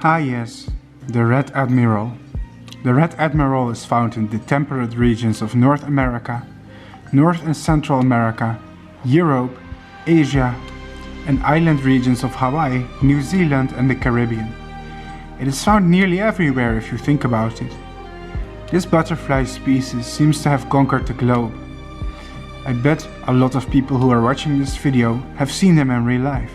Ah yes, the red admiral. The red admiral is found in the temperate regions of North America, North and Central America, Europe, Asia, and island regions of Hawaii, New Zealand and the Caribbean. It is found nearly everywhere if you think about it. This butterfly species seems to have conquered the globe. I bet a lot of people who are watching this video have seen them in real life.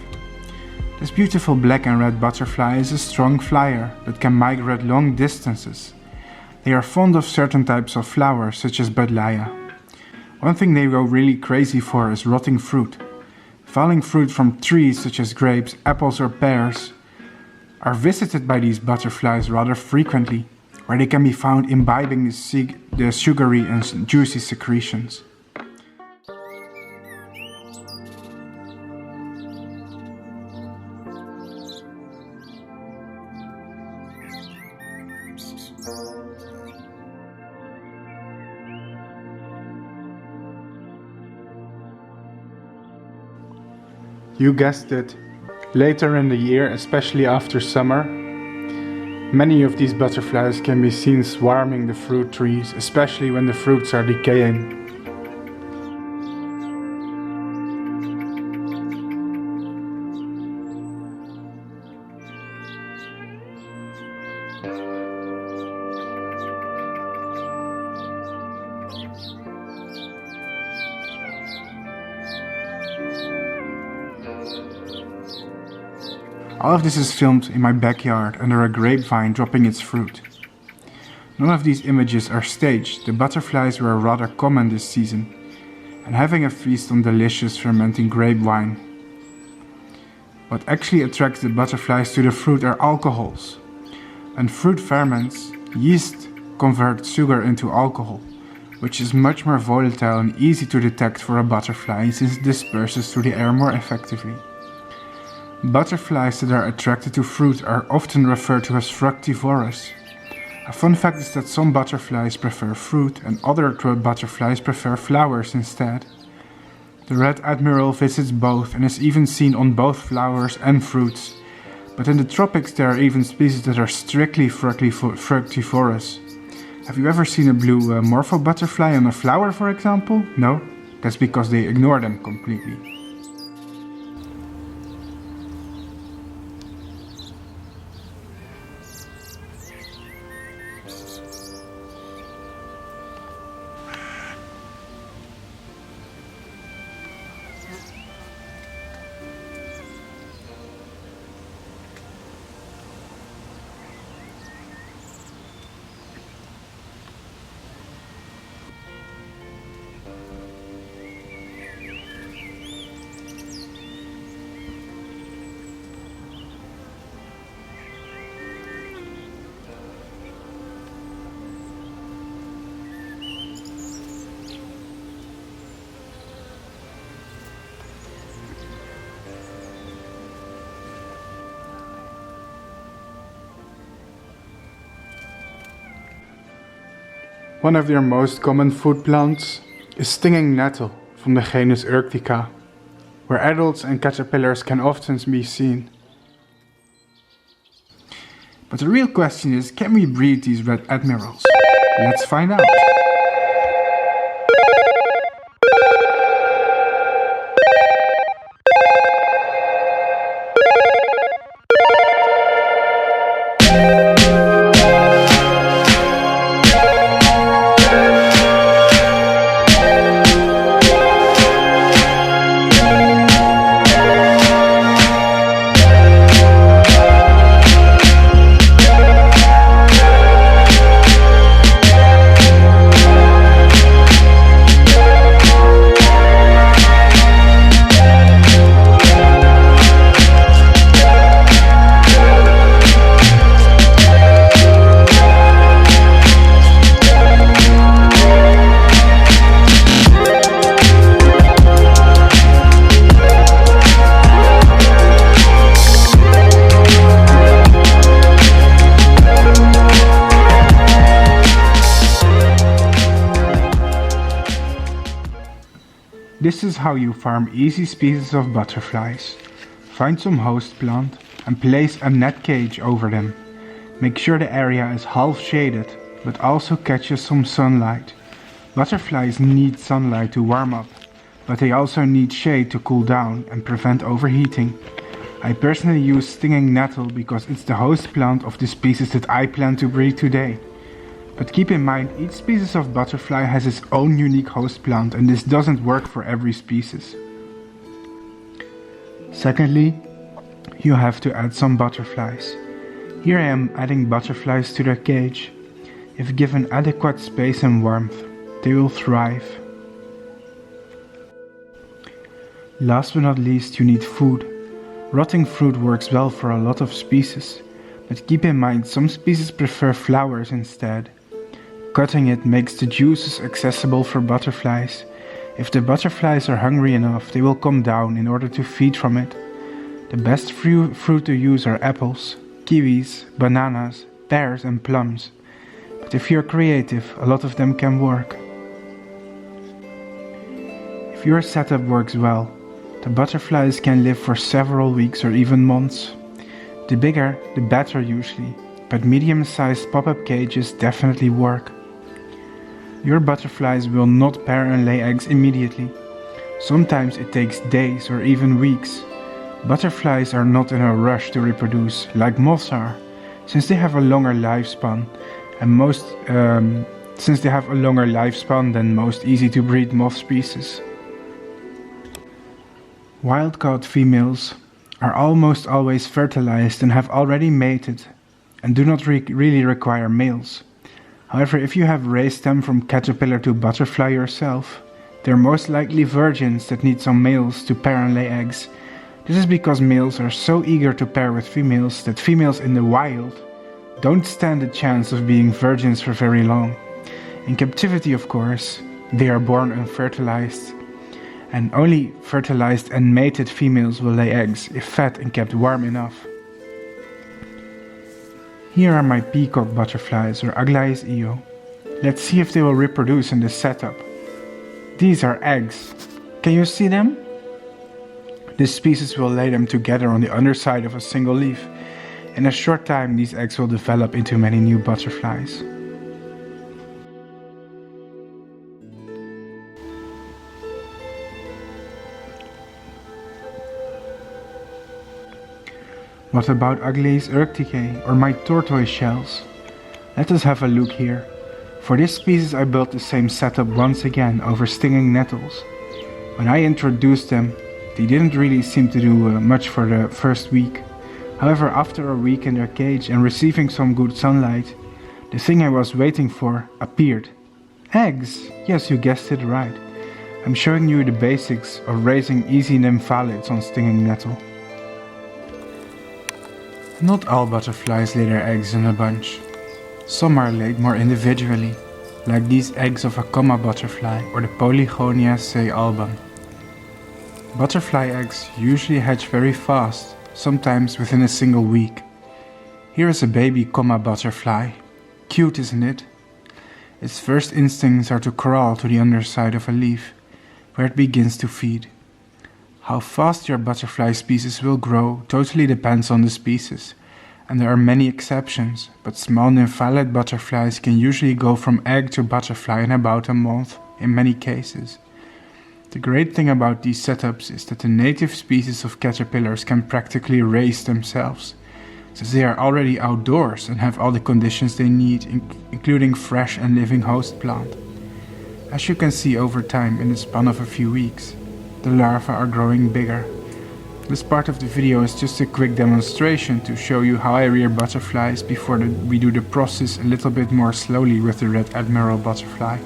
This beautiful black and red butterfly is a strong flyer that can migrate long distances. They are fond of certain types of flowers such as buddleia. One thing they go really crazy for is rotting fruit. Falling fruit from trees such as grapes, apples or pears are visited by these butterflies rather frequently, where they can be found imbibing the sugary and juicy secretions. You guessed it, later in the year, especially after summer, many of these butterflies can be seen swarming the fruit trees, especially when the fruits are decaying. All of this is filmed in my backyard under a grapevine dropping its fruit. None of these images are staged. The butterflies were rather common this season, and having a feast on delicious fermenting grape wine. What actually attracts the butterflies to the fruit are alcohols. When fruit ferments, yeast converts sugar into alcohol, which is much more volatile and easy to detect for a butterfly since it disperses through the air more effectively. Butterflies that are attracted to fruit are often referred to as fructivorous. A fun fact is that some butterflies prefer fruit and other butterflies prefer flowers instead. The red admiral visits both and is even seen on both flowers and fruits. But in the tropics there are even species that are strictly fructivorous. Have you ever seen a blue morpho butterfly on a flower, for example? No? That's because they ignore them completely. One of their most common food plants is stinging nettle from the genus Urtica, where adults and caterpillars can often be seen. But the real question is, can we breed these red admirals? Let's find out. This is how you farm easy species of butterflies. Find some host plant, and place a net cage over them. Make sure the area is half shaded, but also catches some sunlight. Butterflies need sunlight to warm up, but they also need shade to cool down and prevent overheating. I personally use stinging nettle because it's the host plant of the species that I plan to breed today. But keep in mind, each species of butterfly has its own unique host plant, and this doesn't work for every species. Secondly, you have to add some butterflies. Here I am adding butterflies to their cage. If given adequate space and warmth, they will thrive. Last but not least, you need food. Rotting fruit works well for a lot of species, but keep in mind some species prefer flowers instead. Cutting it makes the juices accessible for butterflies. If the butterflies are hungry enough, they will come down in order to feed from it. The best fruit to use are apples, kiwis, bananas, pears and plums. But if you're creative, a lot of them can work. If your setup works well, the butterflies can live for several weeks or even months. The bigger, the better usually, but medium-sized pop-up cages definitely work. Your butterflies will not pair and lay eggs immediately. Sometimes it takes days or even weeks. Butterflies are not in a rush to reproduce like moths are, since they have a longer lifespan than most easy to breed moth species. Wild-caught females are almost always fertilized and have already mated and do not really require males. However, if you have raised them from caterpillar to butterfly yourself, they are most likely virgins that need some males to pair and lay eggs. This is because males are so eager to pair with females that females in the wild don't stand a chance of being virgins for very long. In captivity, of course, they are born unfertilized, and only fertilized and mated females will lay eggs if fed and kept warm enough. Here are my peacock butterflies or Aglaeus io. Let's see if they will reproduce in this setup. These are eggs. Can you see them? This species will lay them together on the underside of a single leaf. In a short time, these eggs will develop into many new butterflies. What about Aglaeus urticae or my tortoise shells? Let us have a look here. For this species I built the same setup once again over stinging nettles. When I introduced them, they didn't really seem to do much for the first week. However, after a week in their cage and receiving some good sunlight, the thing I was waiting for appeared. Eggs! Yes, you guessed it right. I'm showing you the basics of raising easy nymphalids on stinging nettle. Not all butterflies lay their eggs in a bunch. Some are laid more individually, like these eggs of a comma butterfly or the Polygonia C. album. Butterfly eggs usually hatch very fast, sometimes within a single week. Here is a baby comma butterfly. Cute, isn't it? Its first instincts are to crawl to the underside of a leaf, where it begins to feed. How fast your butterfly species will grow totally depends on the species, and there are many exceptions, but small nymphalid butterflies can usually go from egg to butterfly in about a month in many cases. The great thing about these setups is that the native species of caterpillars can practically raise themselves, since they are already outdoors and have all the conditions they need, including fresh and living host plant. As you can see over time in the span of a few weeks, the larvae are growing bigger. This part of the video is just a quick demonstration to show you how I rear butterflies before we do the process a little bit more slowly with the red Admiral butterfly.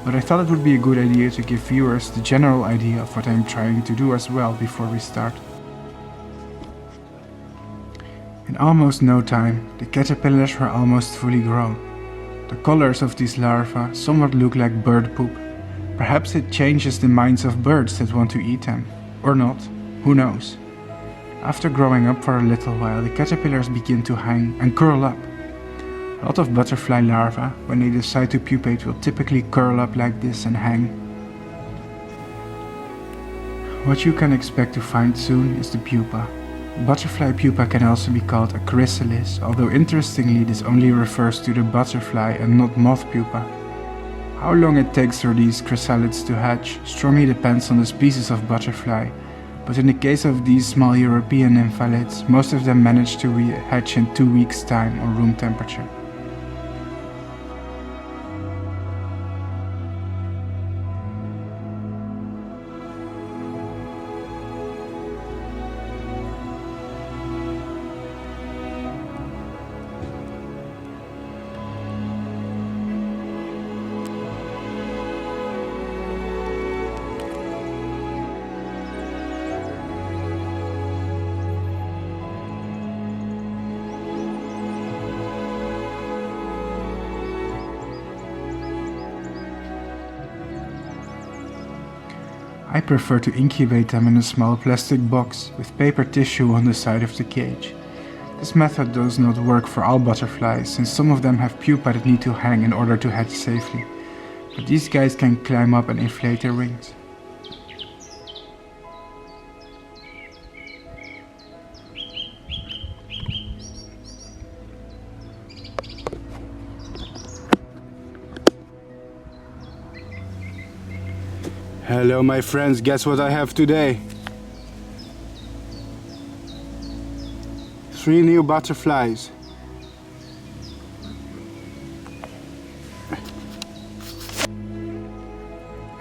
But I thought it would be a good idea to give viewers the general idea of what I'm trying to do as well before we start. In almost no time, the caterpillars were almost fully grown. The colors of these larvae somewhat look like bird poop. Perhaps it changes the minds of birds that want to eat them. Or not, who knows. After growing up for a little while, the caterpillars begin to hang and curl up. A lot of butterfly larvae, when they decide to pupate, will typically curl up like this and hang. What you can expect to find soon is the pupa. Butterfly pupa can also be called a chrysalis, although interestingly this only refers to the butterfly and not moth pupa. How long it takes for these chrysalids to hatch strongly depends on the species of butterfly, but in the case of these small European nymphalids, most of them manage to hatch in 2 weeks' time on room temperature. I prefer to incubate them in a small plastic box with paper tissue on the side of the cage. This method does not work for all butterflies, since some of them have pupa that need to hang in order to hatch safely, but these guys can climb up and inflate their wings. Hello my friends, guess what I have today? 3 new butterflies.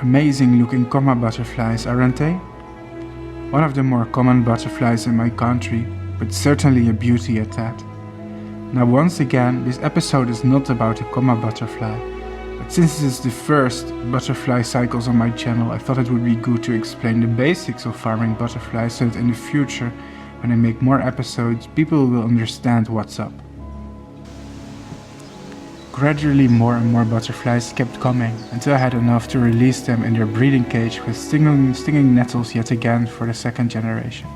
Amazing looking comma butterflies, aren't they? One of the more common butterflies in my country, but certainly a beauty at that. Now once again, this episode is not about a comma butterfly. But since this is the first ButterflyCycles on my channel, I thought it would be good to explain the basics of farming butterflies so that in the future, when I make more episodes, people will understand what's up. Gradually more and more butterflies kept coming, until I had enough to release them in their breeding cage with stinging nettles yet again for the second generation.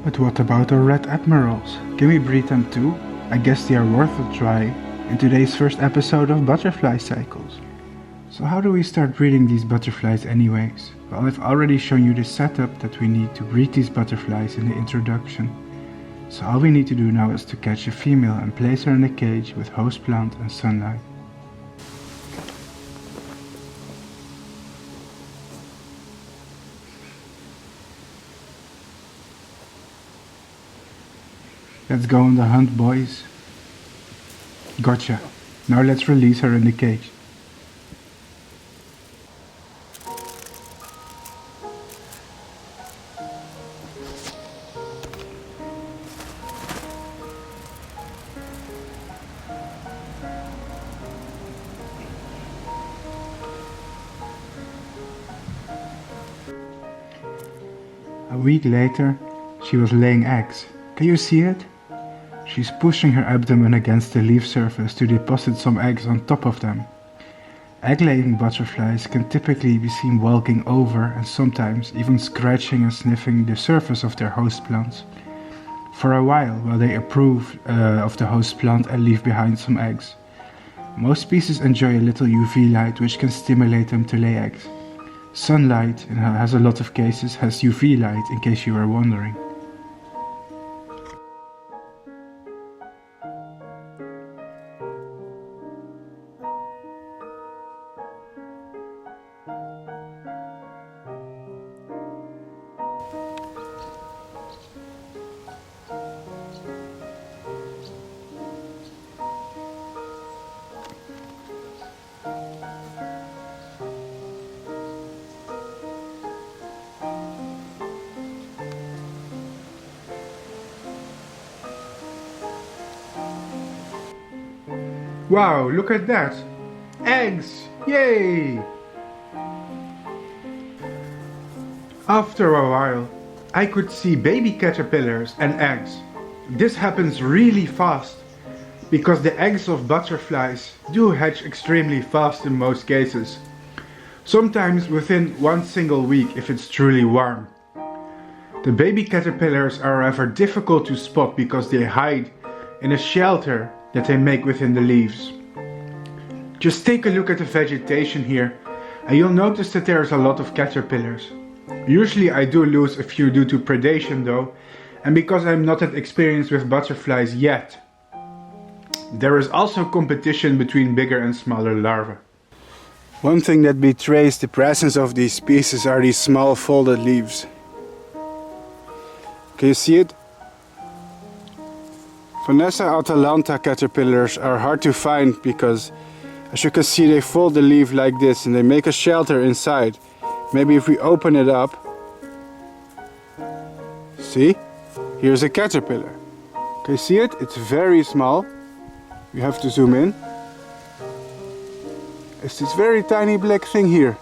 But what about our red admirals? Can we breed them too? I guess they are worth a try in today's first episode of ButterflyCycles. So how do we start breeding these butterflies anyways? Well, I've already shown you the setup that we need to breed these butterflies in the introduction. So all we need to do now is to catch a female and place her in a cage with host plant and sunlight. Let's go on the hunt, boys. Gotcha. Now let's release her in the cage. A week later, she was laying eggs. Can you see it? She's pushing her abdomen against the leaf surface to deposit some eggs on top of them. Egg-laying butterflies can typically be seen walking over and sometimes even scratching and sniffing the surface of their host plants for a while they approve of the host plant and leave behind some eggs. Most species enjoy a little UV light which can stimulate them to lay eggs. Sunlight, in a lot of cases, has UV light, in case you were wondering. Wow, look at that! Eggs! Yay! After a while, I could see baby caterpillars and eggs. This happens really fast, because the eggs of butterflies do hatch extremely fast in most cases. Sometimes within one single week if it's truly warm. The baby caterpillars are rather difficult to spot because they hide in a shelter that they make within the leaves. Just take a look at the vegetation here and you'll notice that there's a lot of caterpillars. Usually I do lose a few due to predation though, And because I'm not that experienced with butterflies yet, there is also competition between bigger and smaller larvae. One thing that betrays the presence of these species are these small folded leaves. Can you see it? Vanessa atalanta caterpillars are hard to find because, as you can see, they fold the leaf like this and they make a shelter inside. Maybe if we open it up, see? Here's a caterpillar. Can you see it? It's very small. You have to zoom in. It's this very tiny black thing here.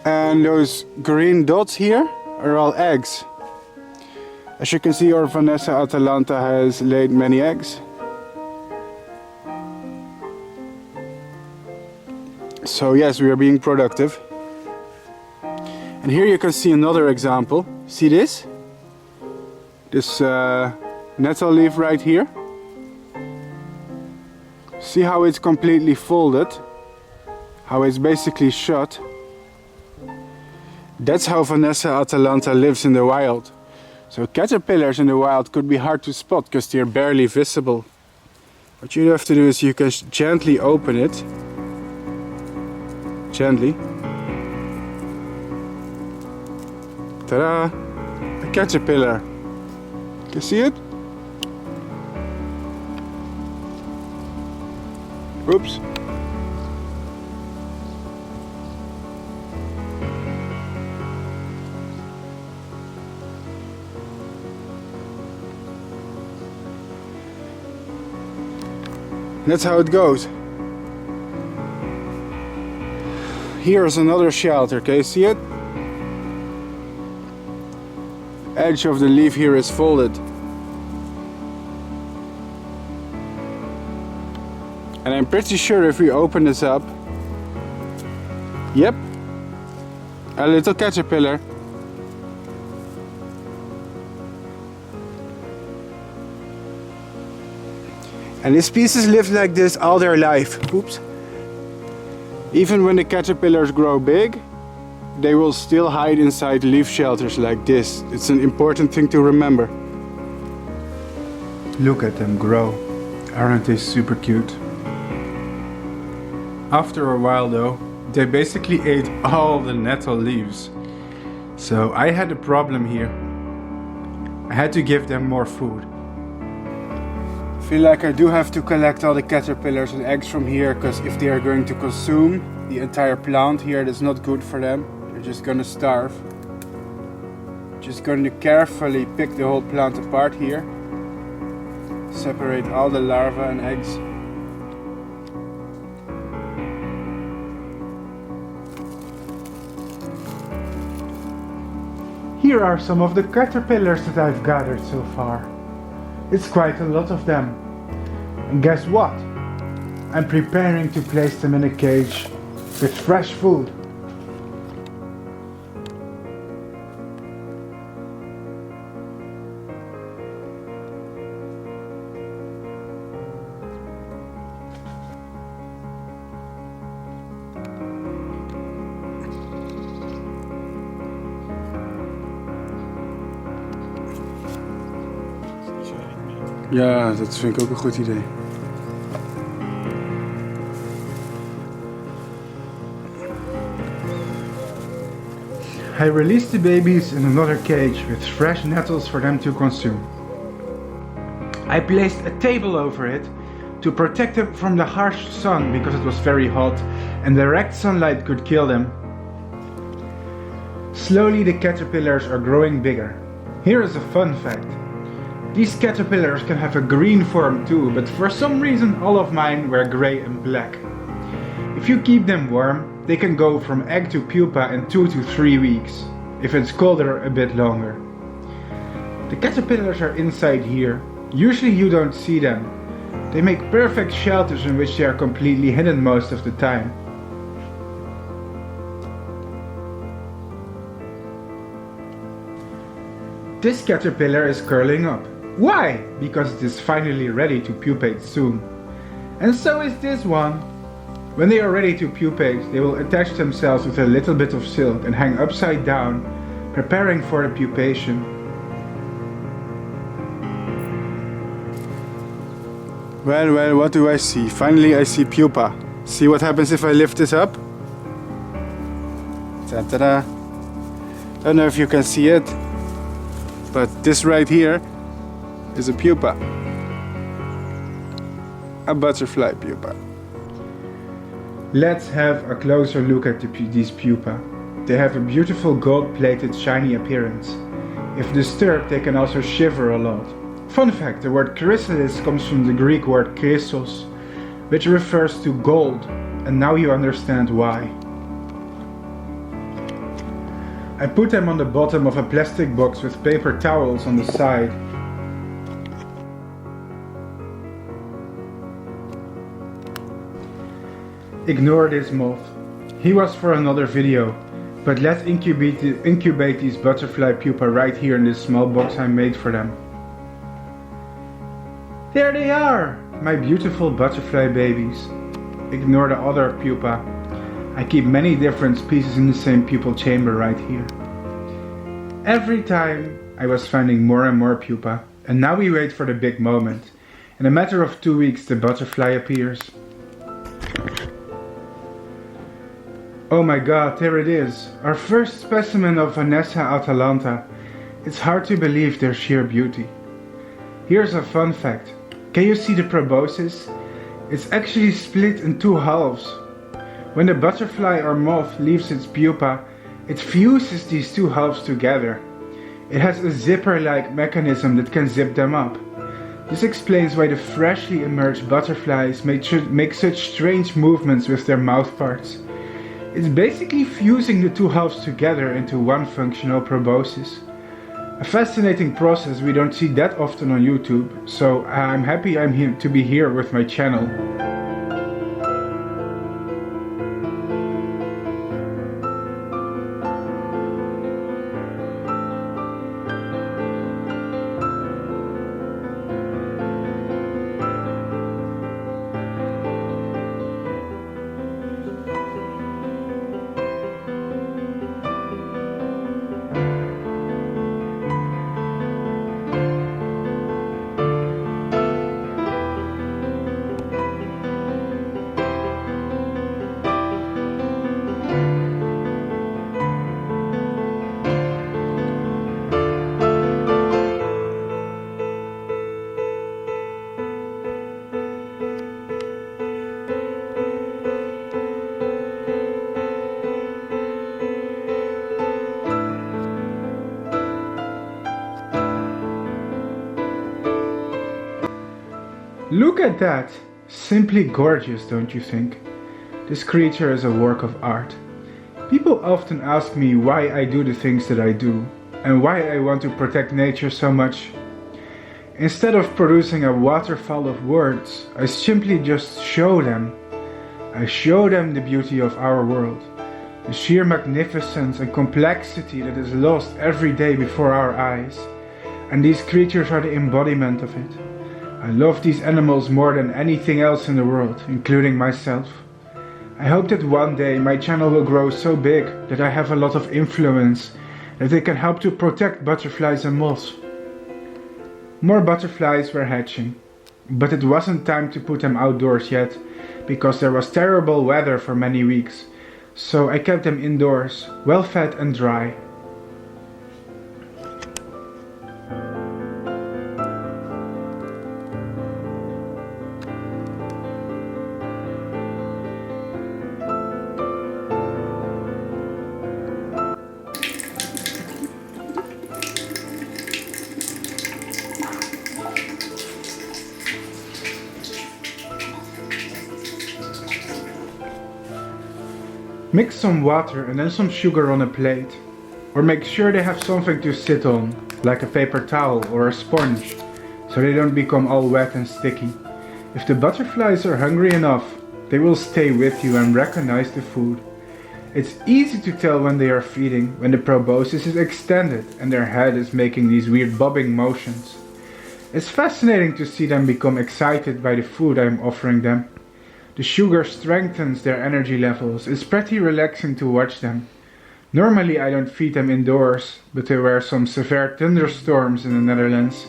And those green dots here are all eggs. As you can see, our Vanessa atalanta has laid many eggs. So yes, we are being productive. And here you can see another example. See this? This nettle leaf right here. See how it's completely folded? How it's basically shut? That's how Vanessa atalanta lives in the wild. So caterpillars in the wild could be hard to spot because they're barely visible. What you have to do is you can gently open it. Gently. Ta-da! A caterpillar. Can you see it? Oops. That's how it goes. Here's another shelter, can you see it? Edge of the leaf here is folded. And I'm pretty sure if we open this up, yep, a little caterpillar. And these species live like this all their life. Oops. Even when the caterpillars grow big, they will still hide inside leaf shelters like this. It's an important thing to remember. Look at them grow. Aren't they super cute? After a while though, they basically ate all the nettle leaves. So I had a problem here. I had to give them more food. I feel like I do have to collect all the caterpillars and eggs from here, because if they are going to consume the entire plant here, that's not good for them. They're just gonna starve. Just going to carefully pick the whole plant apart here. Separate all the larvae and eggs. Here are some of the caterpillars that I've gathered so far. It's quite a lot of them. And guess what? I'm preparing to place them in a cage with fresh food. Ja, dat vind ik ook een goed idee. I released the babies in another cage with fresh nettles for them to consume. I placed a table over it to protect them from the harsh sun because it was very hot and direct sunlight could kill them. Slowly the caterpillars are growing bigger. Here is a fun fact. These caterpillars can have a green form too, but for some reason all of mine were grey and black. If you keep them warm, they can go from egg to pupa in 2 to 3 weeks. If it's colder, a bit longer. The caterpillars are inside here. Usually you don't see them. They make perfect shelters in which they are completely hidden most of the time. This caterpillar is curling up. Why? Because it is finally ready to pupate soon. And so is this one. When they are ready to pupate, they will attach themselves with a little bit of silk and hang upside down preparing for the pupation. Well, what do I see? Finally I see pupa. See what happens if I lift this up? Ta-da! Don't know if you can see it, but this right here is a pupa. A butterfly pupa. Let's have a closer look at these pupa. They have a beautiful gold-plated shiny appearance. If disturbed, they can also shiver a lot. Fun fact, the word chrysalis comes from the Greek word chrysos, which refers to gold, and now you understand why. I put them on the bottom of a plastic box with paper towels on the side. Ignore this moth. He was for another video, but let's incubate these butterfly pupa right here in this small box I made for them. There they are, my beautiful butterfly babies. Ignore the other pupa. I keep many different species in the same pupal chamber right here. Every time I was finding more and more pupa, and now we wait for the big moment. In a matter of 2 weeks the butterfly appears. Oh my god, there it is, our first specimen of Vanessa atalanta. It's hard to believe their sheer beauty. Here's a fun fact. Can you see the proboscis? It's actually split in 2 halves. When the butterfly or moth leaves its pupa, it fuses these 2 halves together. It has a zipper-like mechanism that can zip them up. This explains why the freshly emerged butterflies make such strange movements with their mouth parts. It's basically fusing the 2 halves together into one functional proboscis. A fascinating process we don't see that often on YouTube, so I'm happy I'm here to be here with my channel. Look at that! Simply gorgeous, don't you think? This creature is a work of art. People often ask me why I do the things that I do, and why I want to protect nature so much. Instead of producing a waterfall of words, I simply just show them. I show them the beauty of our world, the sheer magnificence and complexity that is lost every day before our eyes, and these creatures are the embodiment of it. I love these animals more than anything else in the world, including myself. I hope that one day my channel will grow so big that I have a lot of influence, that they can help to protect butterflies and moths. More butterflies were hatching, but it wasn't time to put them outdoors yet, because there was terrible weather for many weeks, so I kept them indoors, well fed and dry. Mix some water and then some sugar on a plate. Or make sure they have something to sit on, like a paper towel or a sponge, so they don't become all wet and sticky. If the butterflies are hungry enough, they will stay with you and recognize the food. It's easy to tell when they are feeding, when the proboscis is extended and their head is making these weird bobbing motions. It's fascinating to see them become excited by the food I am offering them. The sugar strengthens their energy levels. It's pretty relaxing to watch them. Normally I don't feed them indoors, but there were some severe thunderstorms in the Netherlands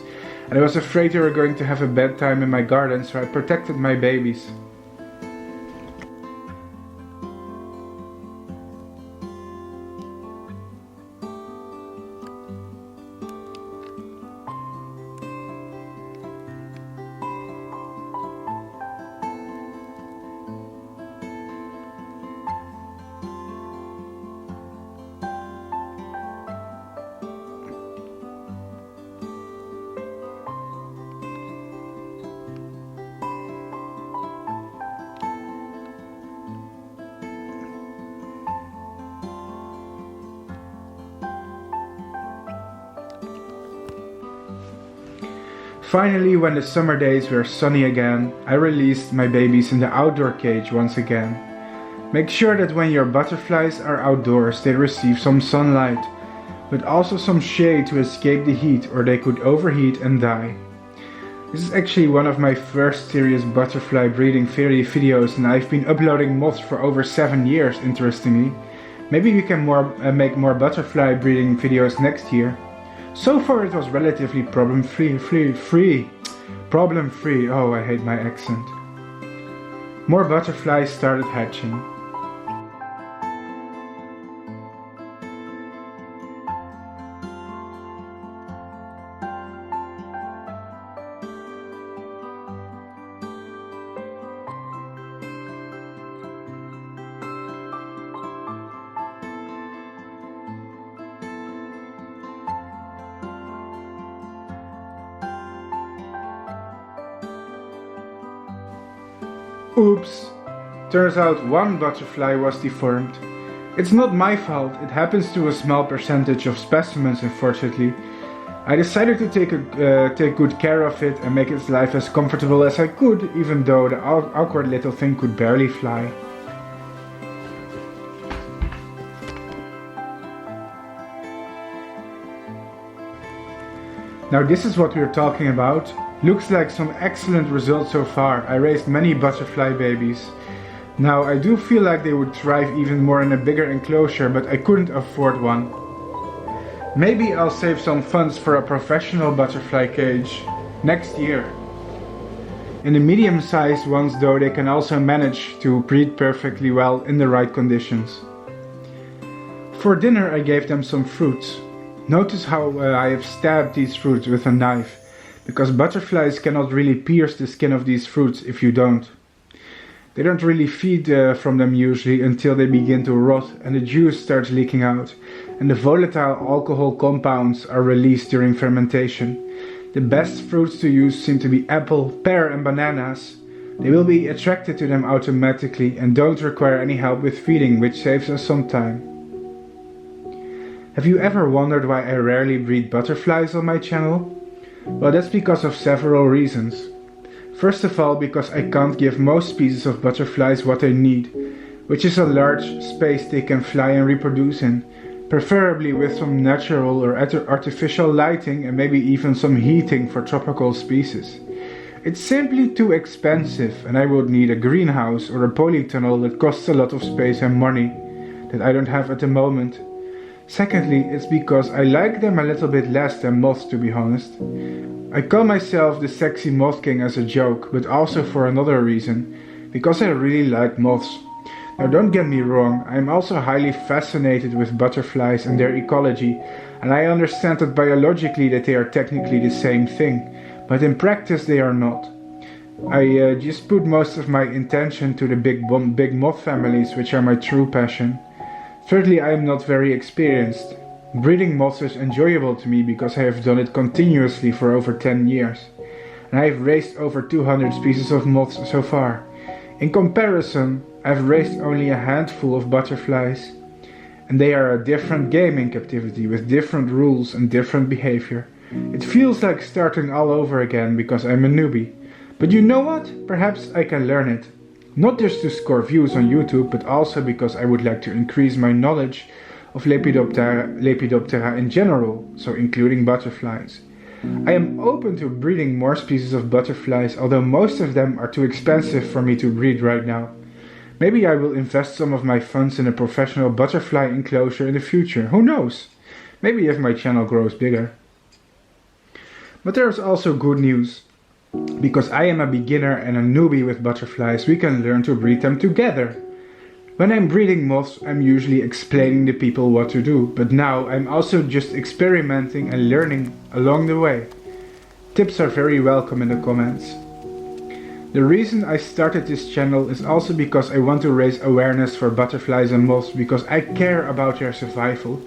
and I was afraid they were going to have a bad time in my garden, so I protected my babies. Finally, when the summer days were sunny again, I released my babies in the outdoor cage once again. Make sure that when your butterflies are outdoors they receive some sunlight, but also some shade to escape the heat or they could overheat and die. This is actually one of my first serious butterfly breeding videos and I've been uploading moths for over 7 years, interestingly. Maybe we can make more butterfly breeding videos next year. So far it was relatively problem-free. Oh, I hate my accent. More butterflies started hatching. Oops! Turns out one butterfly was deformed. It's not my fault, it happens to a small percentage of specimens unfortunately. I decided to take good care of it and make its life as comfortable as I could, even though the awkward little thing could barely fly. Now this is what we're talking about. Looks like some excellent results so far. I raised many butterfly babies. Now I do feel like they would thrive even more in a bigger enclosure, but I couldn't afford one. Maybe I'll save some funds for a professional butterfly cage next year. In the medium-sized ones though, they can also manage to breed perfectly well in the right conditions. For dinner I gave them some fruits. Notice how I have stabbed these fruits with a knife, because butterflies cannot really pierce the skin of these fruits if you don't. They don't really feed from them usually until they begin to rot and the juice starts leaking out and the volatile alcohol compounds are released during fermentation. The best fruits to use seem to be apple, pear and bananas. They will be attracted to them automatically and don't require any help with feeding, which saves us some time. Have you ever wondered why I rarely breed butterflies on my channel? Well, that's because of several reasons. First of all, because I can't give most species of butterflies what they need, which is a large space they can fly and reproduce in, preferably with some natural or artificial lighting and maybe even some heating for tropical species. It's simply too expensive and I would need a greenhouse or a polytunnel that costs a lot of space and money that I don't have at the moment. Secondly, it's because I like them a little bit less than moths, to be honest. I call myself the sexy moth king as a joke, but also for another reason, because I really like moths. Now don't get me wrong, I'm also highly fascinated with butterflies and their ecology, and I understand that biologically that they are technically the same thing, but in practice they are not. I just put most of my intention to the big moth families, which are my true passion. Thirdly, I am not very experienced. Breeding moths is enjoyable to me because I have done it continuously for over 10 years. And I have raised over 200 species of moths so far. In comparison, I have raised only a handful of butterflies. And they are a different game in captivity with different rules and different behavior. It feels like starting all over again because I'm a newbie. But you know what? Perhaps I can learn it. Not just to score views on YouTube, but also because I would like to increase my knowledge of Lepidoptera in general, so including butterflies. I am open to breeding more species of butterflies, although most of them are too expensive for me to breed right now. Maybe I will invest some of my funds in a professional butterfly enclosure in the future, who knows? Maybe if my channel grows bigger. But there is also good news. Because I am a beginner and a newbie with butterflies, we can learn to breed them together. When I'm breeding moths, I'm usually explaining to people what to do, but now I'm also just experimenting and learning along the way. Tips are very welcome in the comments. The reason I started this channel is also because I want to raise awareness for butterflies and moths, because I care about their survival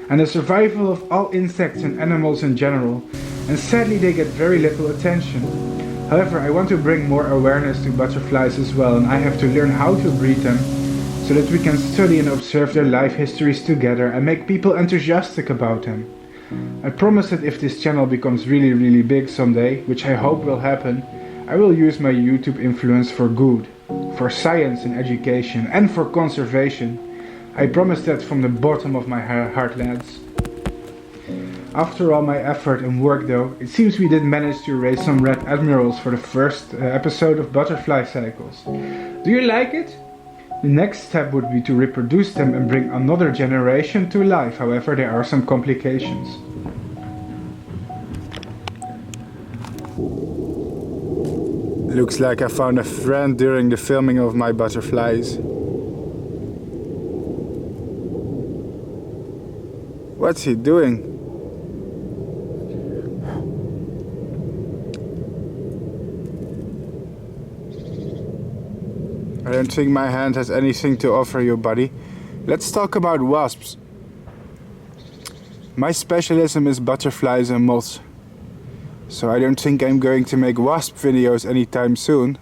and the survival of all insects and animals in general, and sadly they get very little attention. However, I want to bring more awareness to butterflies as well, and I have to learn how to breed them so that we can study and observe their life histories together and make people enthusiastic about them. I promise that if this channel becomes really big someday, which I hope will happen, I will use my YouTube influence for good, for science and education, and for conservation. I promise that from the bottom of my heart, lads. After all my effort and work though, it seems we did manage to raise some red admirals for the first episode of Butterfly Cycles. Do you like it? The next step would be to reproduce them and bring another generation to life, however there are some complications. Looks like I found a friend during the filming of my butterflies. What's he doing? I don't think my hand has anything to offer you, buddy. Let's talk about wasps. My specialism is butterflies and moths. So I don't think I'm going to make wasp videos anytime soon.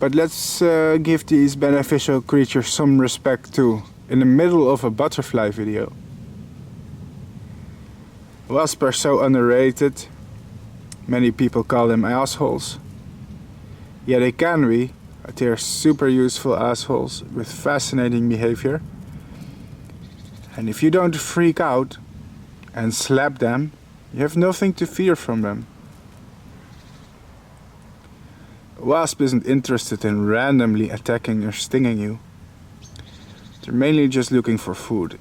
But let's give these beneficial creatures some respect too, in the middle of a butterfly video. Wasps are so underrated. Many people call them assholes. Yeah, they can be, but they are super useful assholes with fascinating behavior. And if you don't freak out and slap them, you have nothing to fear from them. A wasp isn't interested in randomly attacking or stinging you. They're mainly just looking for food.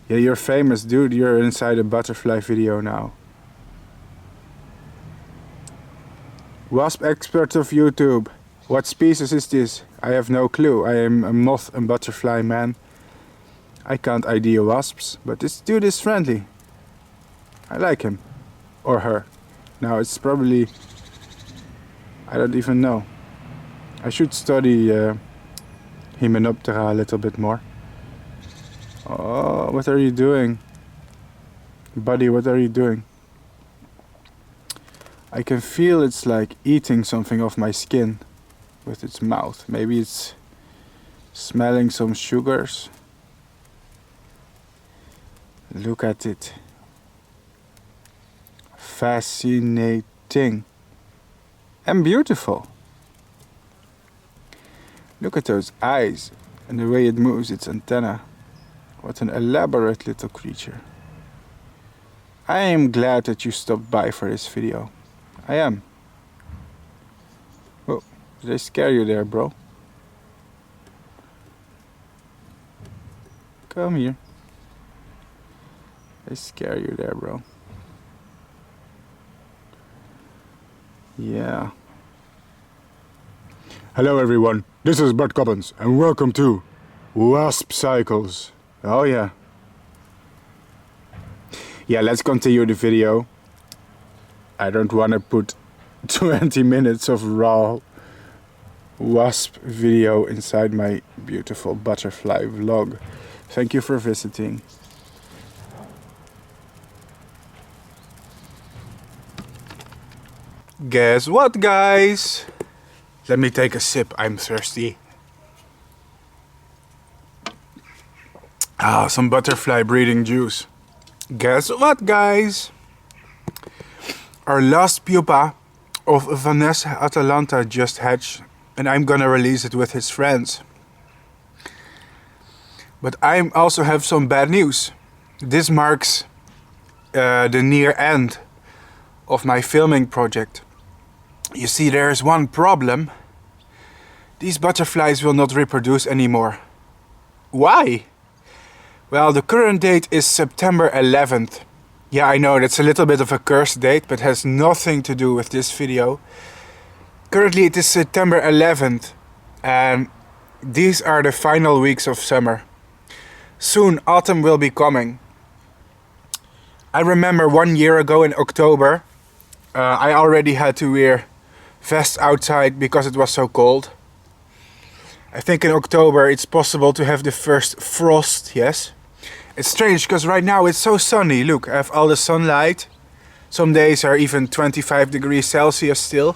Yeah, you're famous, dude. You're inside a butterfly video now. Wasp expert of YouTube. What species is this? I have no clue. I am a moth and butterfly man. I can't ID wasps, but this dude is friendly. I like him. Or her. Now it's probably... I don't even know. I should study Hymenoptera a little bit more. Oh, what are you doing? Buddy, what are you doing? I can feel it's like eating something off my skin with its mouth. Maybe it's smelling some sugars. Look at it. Fascinating. And beautiful. Look at those eyes and the way it moves its antenna. What an elaborate little creature. I am glad that you stopped by for this video. I am. Oh, did I scare you there, bro? Come here. Did I scare you there, bro? Yeah. Hello everyone, this is Bart Coppens and welcome to Wasp Cycles. Oh yeah. Yeah, let's continue the video. I don't want to put 20 minutes of raw wasp video inside my beautiful butterfly vlog. Thank you for visiting. Guess what, guys? Let me take a sip, I'm thirsty. Ah, some butterfly breeding juice. Guess what, guys? Our last pupa of Vanessa atalanta just hatched, and I'm gonna release it with his friends. But I also have some bad news. This marks the near end of my filming project. You see, there is one problem. These butterflies will not reproduce anymore. Why? Well, the current date is September 11th. Yeah, I know that's a little bit of a cursed date, but has nothing to do with this video. Currently it is September 11th, and these are the final weeks of summer. Soon autumn will be coming. I remember 1 year ago in October, I already had to wear vests outside because it was so cold. I think in October it's possible to have the first frost, yes? It's strange because right now it's so sunny. Look, I have all the sunlight. Some days are even 25 degrees Celsius still.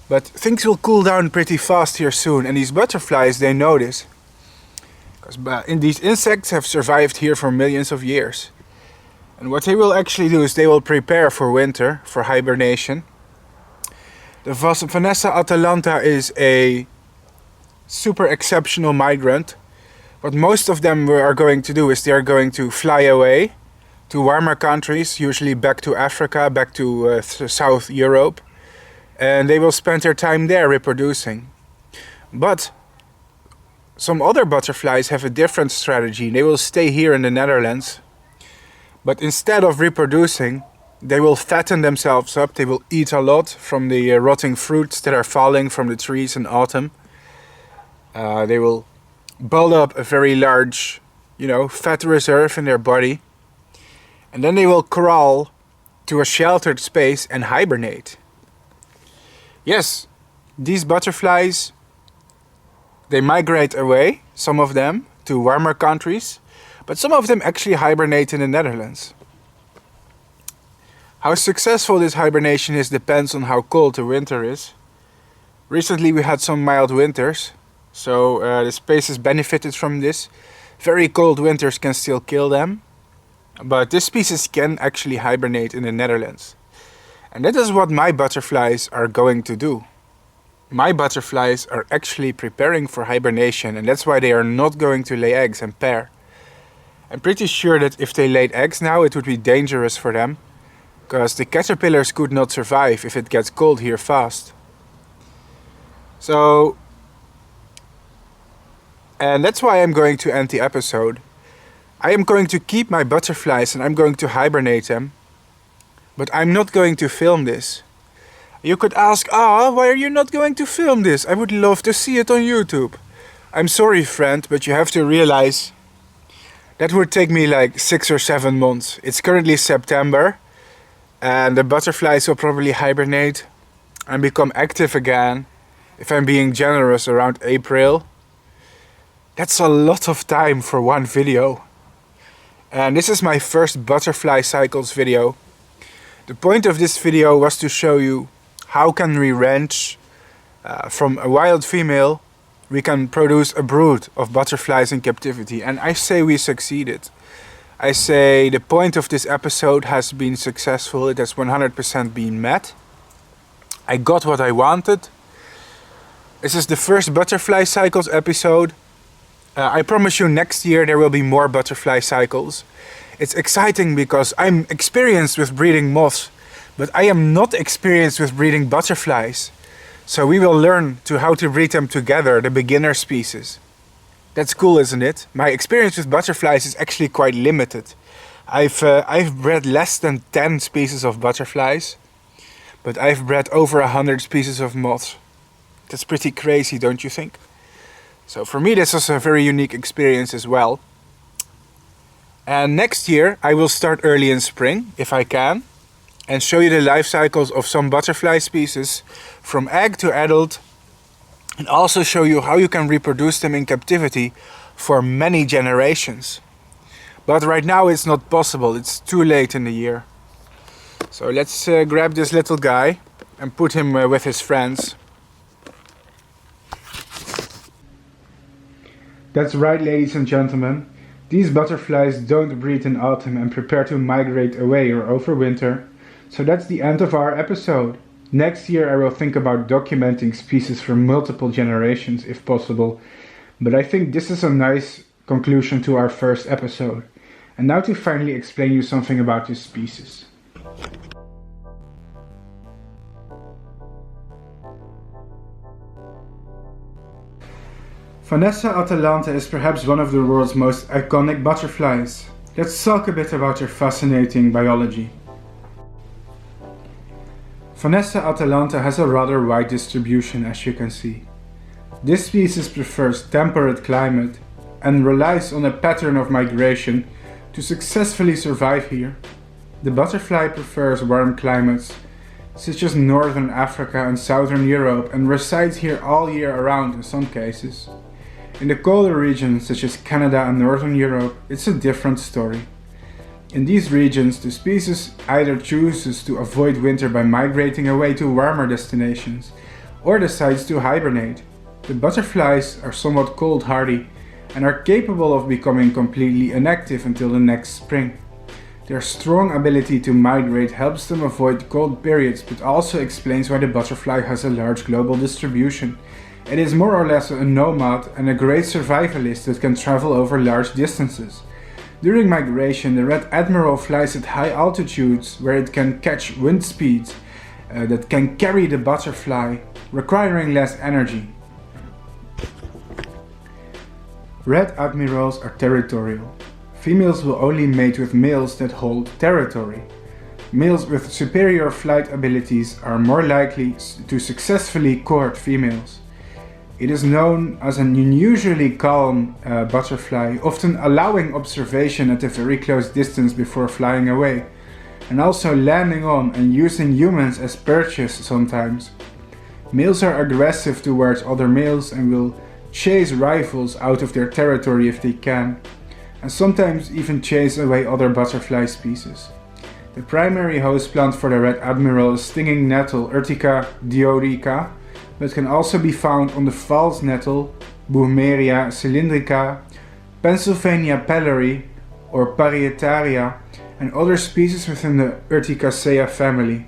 But things will cool down pretty fast here soon, and these butterflies, they know this. Because these insects have survived here for millions of years. And what they will actually do is they will prepare for winter, for hibernation. The Vanessa atalanta is a super exceptional migrant. What most of them are going to do is they are going to fly away to warmer countries, usually back to Africa, back to South Europe. And they will spend their time there reproducing. But some other butterflies have a different strategy. They will stay here in the Netherlands. But instead of reproducing, they will fatten themselves up. They will eat a lot from the rotting fruits that are falling from the trees in autumn. They will build up a very large, fat reserve in their body. And then they will crawl to a sheltered space and hibernate. Yes, these butterflies, they migrate away, some of them, to warmer countries. But some of them actually hibernate in the Netherlands. How successful this hibernation is depends on how cold the winter is. Recently we had some mild winters, so the species benefited from this. Very cold winters can still kill them, but this species can actually hibernate in the Netherlands. And that is what my butterflies are going to do. My butterflies are actually preparing for hibernation, and that's why they are not going to lay eggs and pair. I'm pretty sure that if they laid eggs now, it would be dangerous for them, because the caterpillars could not survive if it gets cold here fast. And that's why I'm going to end the episode. I am going to keep my butterflies and I'm going to hibernate them, but I'm not going to film this. You could ask, why are you not going to film this? I would love to see it on YouTube. I'm sorry, friend, but you have to realize that would take me like 6 or 7 months. It's currently September, and the butterflies will probably hibernate and become active again, if I'm being generous, around April. That's a lot of time for one video. And this is my first ButterflyCycles video. The point of this video was to show you how can we wrench from a wild female. We can produce a brood of butterflies in captivity, and I say we succeeded. I say the point of this episode has been successful. It has 100% been met. I got what I wanted. This is the first ButterflyCycles episode. I promise you next year there will be more ButterflyCycles. It's exciting because I'm experienced with breeding moths, but I am not experienced with breeding butterflies. So we will learn how to breed them together, the beginner species. That's cool, isn't it? My experience with butterflies is actually quite limited. I've bred less than 10 species of butterflies, but I've bred over 100 species of moths. That's pretty crazy, don't you think? So for me this was a very unique experience as well. And next year I will start early in spring, if I can, and show you the life cycles of some butterfly species from egg to adult, and also show you how you can reproduce them in captivity for many generations. But right now it's not possible, it's too late in the year. So let's grab this little guy and put him with his friends. That's right, ladies and gentlemen. These butterflies don't breed in autumn and prepare to migrate away or overwinter. So that's the end of our episode. Next year I will think about documenting species for multiple generations if possible. But I think this is a nice conclusion to our first episode. And now to finally explain you something about this species. Vanessa atalanta is perhaps one of the world's most iconic butterflies. Let's talk a bit about her fascinating biology. Vanessa atalanta has a rather wide distribution, as you can see. This species prefers temperate climate and relies on a pattern of migration to successfully survive here. The butterfly prefers warm climates, such as northern Africa and southern Europe, and resides here all year around in some cases. In the colder regions, such as Canada and northern Europe, it's a different story. In these regions, the species either chooses to avoid winter by migrating away to warmer destinations, or decides to hibernate. The butterflies are somewhat cold-hardy and are capable of becoming completely inactive until the next spring. Their strong ability to migrate helps them avoid cold periods, but also explains why the butterfly has a large global distribution. It is more or less a nomad and a great survivalist that can travel over large distances. During migration, the red Admiral flies at high altitudes where it can catch wind speeds that can carry the butterfly, requiring less energy. Red Admirals are territorial. Females will only mate with males that hold territory. Males with superior flight abilities are more likely to successfully court females. It is known as an unusually calm butterfly, often allowing observation at a very close distance before flying away, and also landing on and using humans as perches sometimes. Males are aggressive towards other males and will chase rivals out of their territory if they can, and sometimes even chase away other butterfly species. The primary host plant for the red admiral is stinging nettle Urtica dioica, but can also be found on the false nettle Buhmeria cylindrica, Pennsylvania pellery or Parietaria, and other species within the Urticaceae family.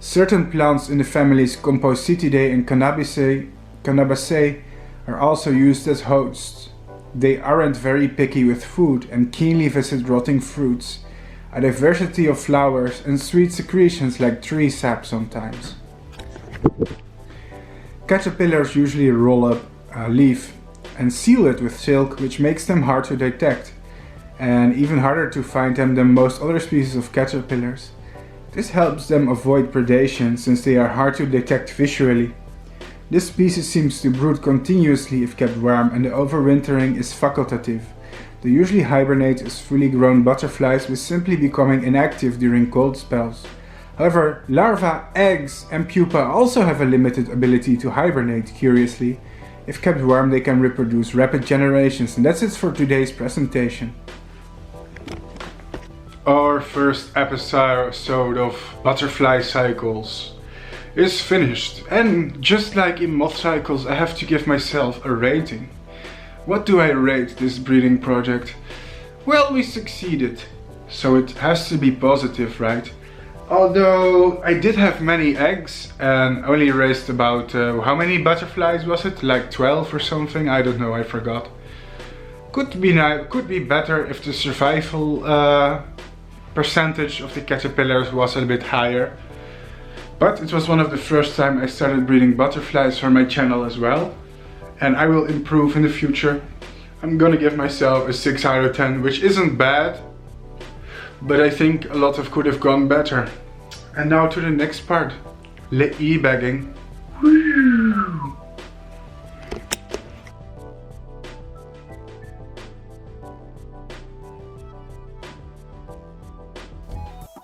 Certain plants in the families Compositidae and Cannabaceae are also used as hosts. They aren't very picky with food and keenly visit rotting fruits, a diversity of flowers and sweet secretions like tree sap sometimes. Caterpillars usually roll up a leaf and seal it with silk, which makes them hard to detect and even harder to find them than most other species of caterpillars. This helps them avoid predation since they are hard to detect visually. This species seems to brood continuously if kept warm, and the overwintering is facultative. They usually hibernate as fully grown butterflies, with simply becoming inactive during cold spells. However, larvae, eggs and pupa also have a limited ability to hibernate, curiously. If kept warm, they can reproduce rapid generations, and that's it for today's presentation. Our first episode of Butterfly Cycles is finished, and just like in moth cycles, I have to give myself a rating. What do I rate this breeding project? Well, we succeeded, so it has to be positive, right? Although I did have many eggs and only raised about, how many butterflies was it? Like 12 or something? I don't know, I forgot. Could be better if the survival percentage of the caterpillars was a bit higher. But it was one of the first time I started breeding butterflies for my channel as well. And I will improve in the future. I'm gonna give myself a 6 out of 10, which isn't bad. But I think a lot of could have gone better. And now to the next part, e-bagging. Woo!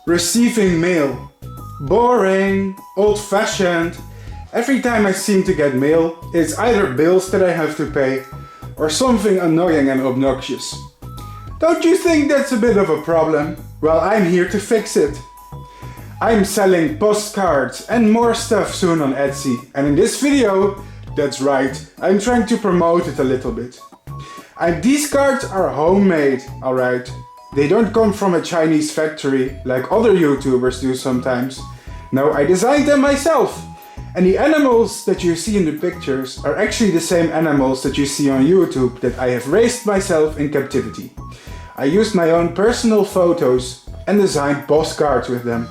Receiving mail. Boring, old-fashioned. Every time I seem to get mail, it's either bills that I have to pay or something annoying and obnoxious. Don't you think that's a bit of a problem? Well, I'm here to fix it. I'm selling postcards and more stuff soon on Etsy, and in this video, that's right, I'm trying to promote it a little bit. And these cards are homemade, alright? They don't come from a Chinese factory like other YouTubers do sometimes. No, I designed them myself. And the animals that you see in the pictures are actually the same animals that you see on YouTube that I have raised myself in captivity. I used my own personal photos and designed postcards with them.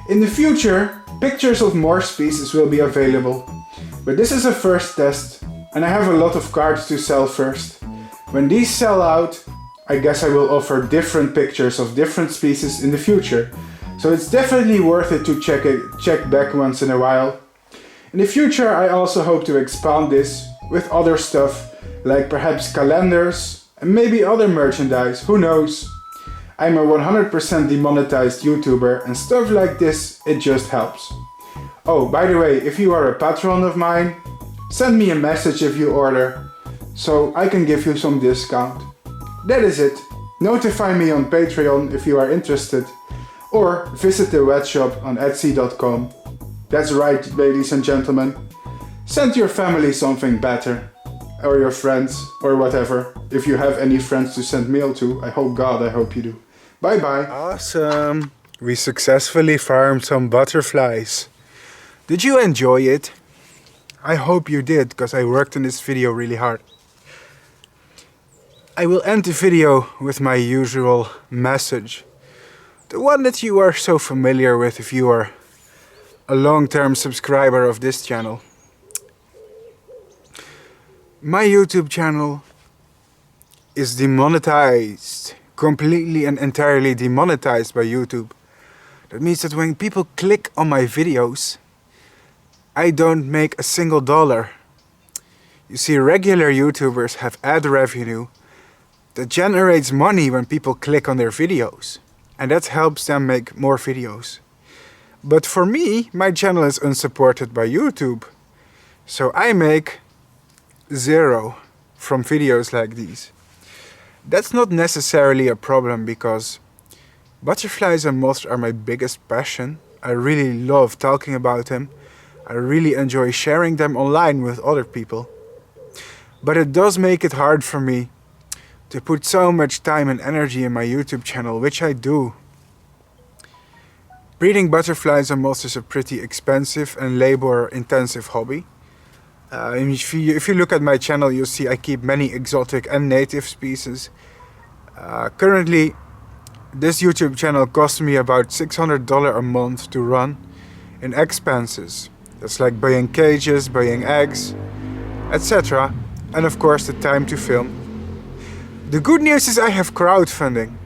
In the future, pictures of more species will be available, but this is a first test and I have a lot of cards to sell first. When these sell out, I guess I will offer different pictures of different species in the future, so it's definitely worth it to check back once in a while. In the future I also hope to expand this with other stuff, like perhaps calendars and maybe other merchandise, who knows. I'm a 100% demonetized YouTuber and stuff like this, it just helps. Oh, by the way, if you are a patron of mine, send me a message if you order, so I can give you some discount. That is it. Notify me on Patreon if you are interested, or visit the webshop on etsy.com. That's right, ladies and gentlemen. Send your family something better, or your friends, or whatever. If you have any friends to send mail to, I hope you do. Bye bye. Awesome. We successfully farmed some butterflies. Did you enjoy it? I hope you did, because I worked on this video really hard. I will end the video with my usual message. The one that you are so familiar with if you are a long-term subscriber of this channel. My YouTube channel is demonetized. Completely and entirely demonetized by YouTube. That means that when people click on my videos, I don't make a single dollar. You see, regular YouTubers have ad revenue that generates money when people click on their videos, and that helps them make more videos. But for me, my channel is unsupported by YouTube, so I make zero from videos like these. That's not necessarily a problem, because butterflies and moths are my biggest passion. I really love talking about them. I really enjoy sharing them online with other people. But it does make it hard for me to put so much time and energy in my YouTube channel, which I do. Breeding butterflies and moths is a pretty expensive and labor-intensive hobby. If you look at my channel, you'll see I keep many exotic and native species. Currently, this YouTube channel costs me about $600 a month to run in expenses. That's like buying cages, buying eggs, etc. And of course the time to film. The good news is I have crowdfunding.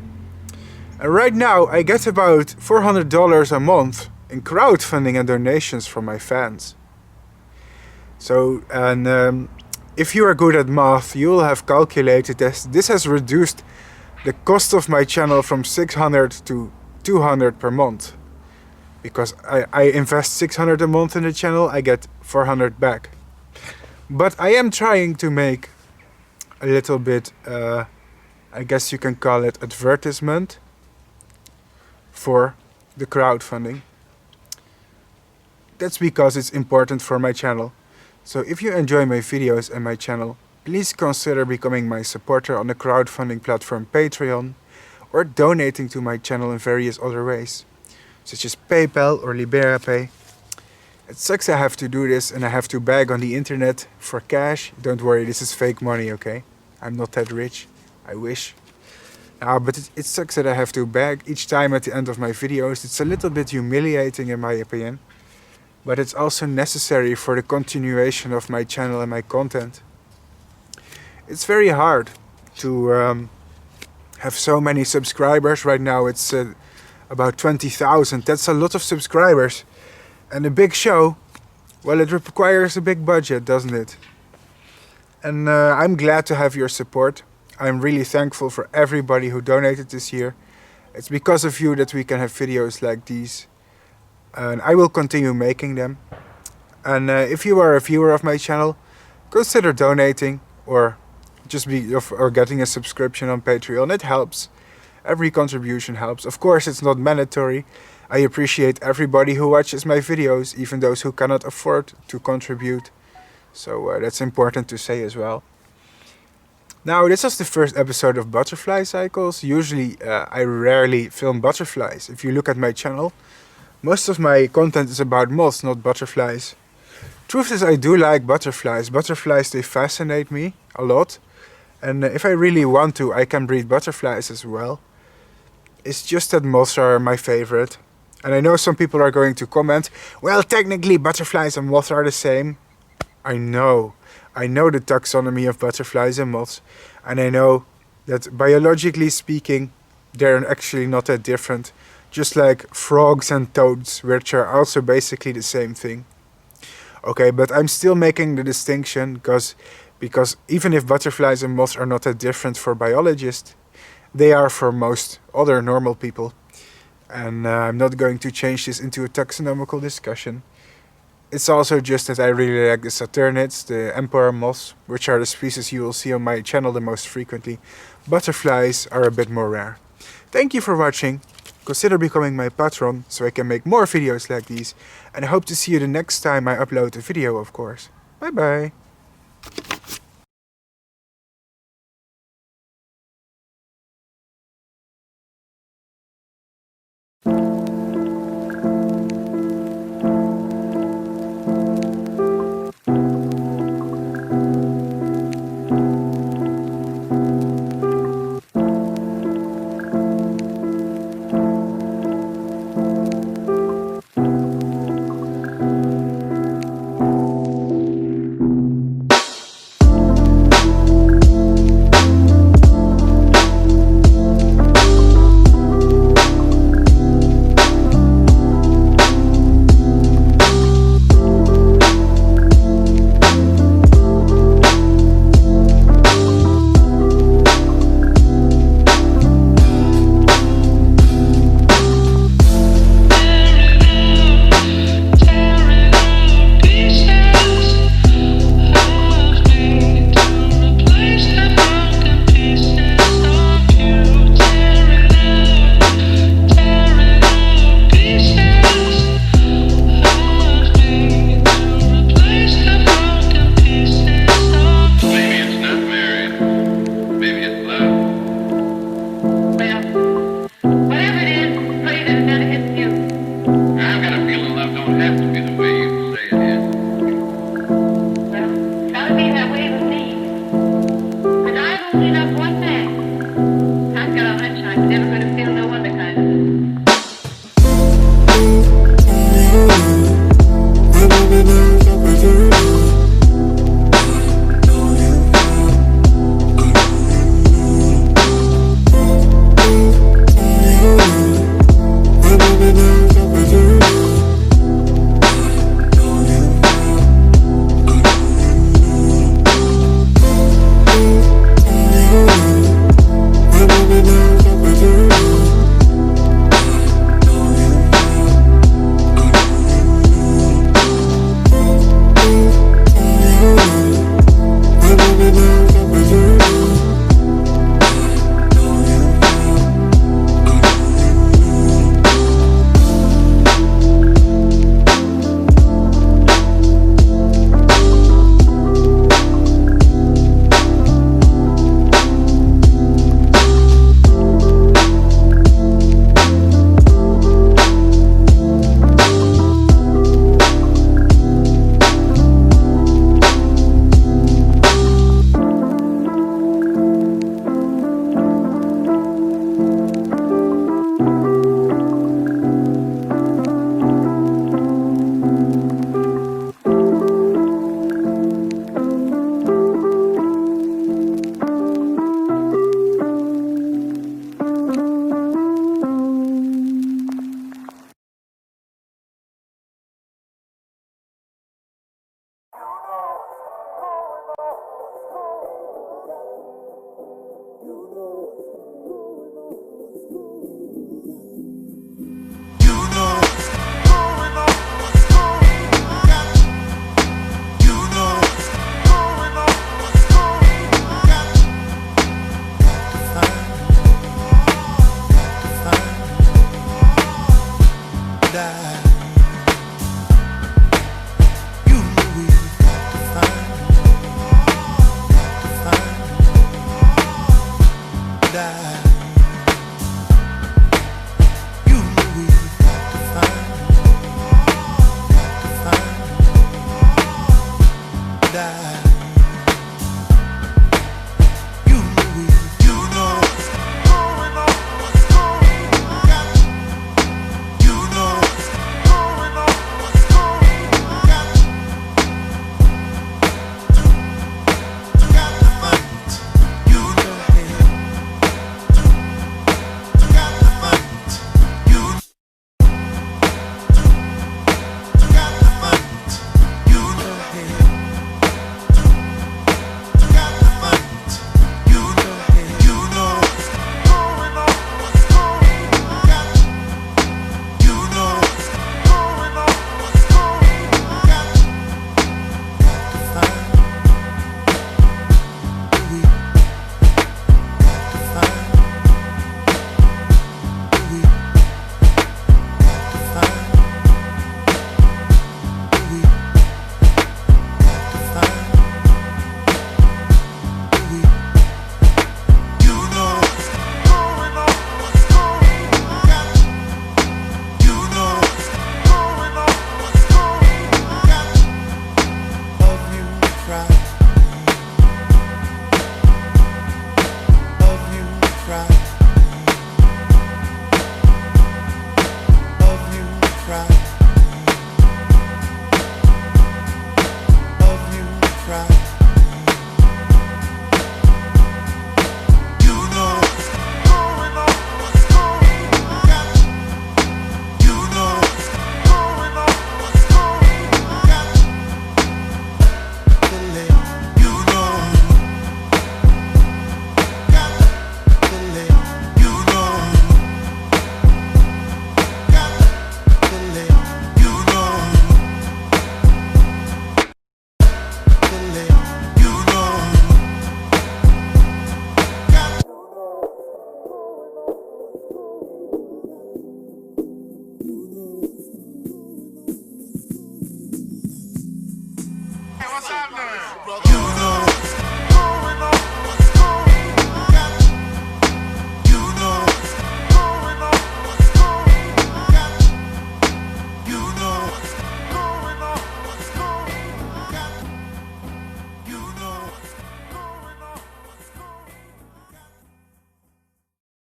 And right now I get about $400 a month in crowdfunding and donations from my fans. So, and if you are good at math, you will have calculated this has reduced the cost of my channel from $600 to $200 per month. Because I invest $600 a month in the channel, I get $400 back. But I am trying to make a little bit, I guess you can call it advertisement for the crowdfunding. That's because it's important for my channel. So if you enjoy my videos and my channel, please consider becoming my supporter on the crowdfunding platform Patreon, or donating to my channel in various other ways, such as PayPal or LiberaPay. It sucks I have to do this and I have to beg on the internet for cash. Don't worry, this is fake money, okay? I'm not that rich. I wish. But it sucks that I have to beg each time at the end of my videos. It's a little bit humiliating in my opinion. But it's also necessary for the continuation of my channel and my content. It's very hard to have so many subscribers. Right now it's about 20,000. That's a lot of subscribers. And a big show, well, it requires a big budget, doesn't it? And I'm glad to have your support. I'm really thankful for everybody who donated this year. It's because of you that we can have videos like these. And I will continue making them. And if you are a viewer of my channel, consider donating or getting a subscription on Patreon. It helps. Every contribution helps. Of course, it's not mandatory. I appreciate everybody who watches my videos, even those who cannot afford to contribute. So that's important to say as well. Now, this was the first episode of ButterflyCycles. Usually, I rarely film butterflies. If you look at my channel, most of my content is about moths, not butterflies. Truth is, I do like butterflies. Butterflies, they fascinate me a lot. And if I really want to, I can breed butterflies as well. It's just that moths are my favorite. And I know some people are going to comment, well, technically butterflies and moths are the same. I know the taxonomy of butterflies and moths, and I know that biologically speaking, they're actually not that different. Just like frogs and toads, which are also basically the same thing. Okay, but I'm still making the distinction because even if butterflies and moths are not that different for biologists, they are for most other normal people. And I'm not going to change this into a taxonomical discussion. It's also just that I really like the saturnids, the emperor moths, which are the species you will see on my channel the most frequently. Butterflies are a bit more rare. Thank you for watching. Consider becoming my patron so I can make more videos like these, and I hope to see you the next time I upload a video, of course. Bye bye!